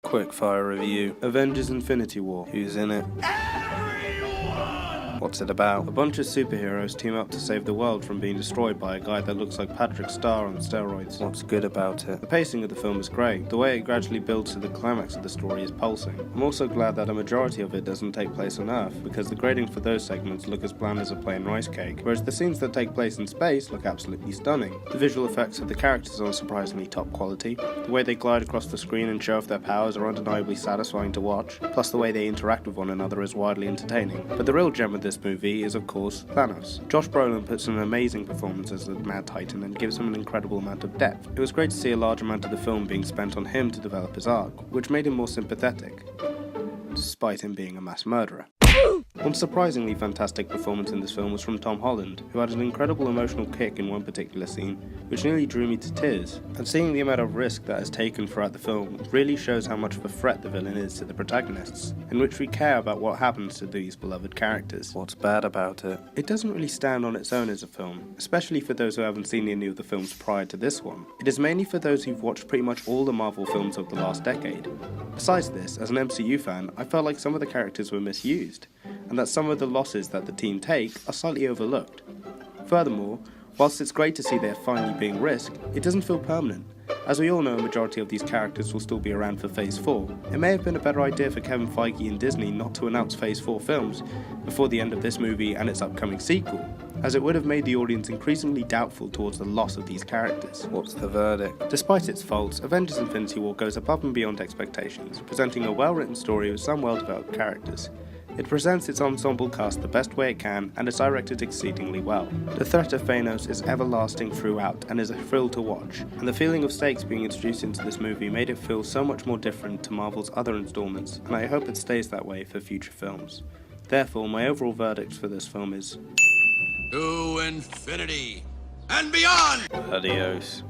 Quickfire review. Avengers Infinity War. Who's in it? What's it about? A bunch of superheroes team up to save the world from being destroyed by a guy that looks like Patrick Star on steroids. What's good about it? The pacing of the film is great. The way it gradually builds to the climax of the story is pulsing. I'm also glad that a majority of it doesn't take place on Earth, because the grading for those segments look as bland as a plain rice cake, whereas the scenes that take place in space look absolutely stunning. The visual effects of the characters are surprisingly top quality. The way they glide across the screen and show off their powers are undeniably satisfying to watch, plus the way they interact with one another is widely entertaining. But the real gem of this movie is, of course, Thanos. Josh Brolin puts in an amazing performance as the Mad Titan and gives him an incredible amount of depth. It was great to see a large amount of the film being spent on him to develop his arc, which made him more sympathetic, despite him being a mass murderer. One surprisingly fantastic performance in this film was from Tom Holland, who had an incredible emotional kick in one particular scene, which nearly drew me to tears. And seeing the amount of risk that is taken throughout the film really shows how much of a threat the villain is to the protagonists, in which we care about what happens to these beloved characters. What's bad about it? It doesn't really stand on its own as a film, especially for those who haven't seen any of the films prior to this one. It is mainly for those who've watched pretty much all the Marvel films of the last decade. Besides this, as an MCU fan, I felt like some of the characters were misused, and that some of the losses that the team take are slightly overlooked. Furthermore, whilst it's great to see they're finally being risked, it doesn't feel permanent. As we all know, a majority of these characters will still be around for Phase 4. It may have been a better idea for Kevin Feige and Disney not to announce Phase 4 films before the end of this movie and its upcoming sequel, as it would have made the audience increasingly doubtful towards the loss of these characters. What's the verdict? Despite its faults, Avengers Infinity War goes above and beyond expectations, presenting a well-written story with some well-developed characters. It presents its ensemble cast the best way it can and is directed exceedingly well. The threat of Thanos is everlasting throughout and is a thrill to watch, and the feeling of stakes being introduced into this movie made it feel so much more different to Marvel's other installments, and I hope it stays that way for future films. Therefore, my overall verdict for this film is to infinity and beyond! Adios.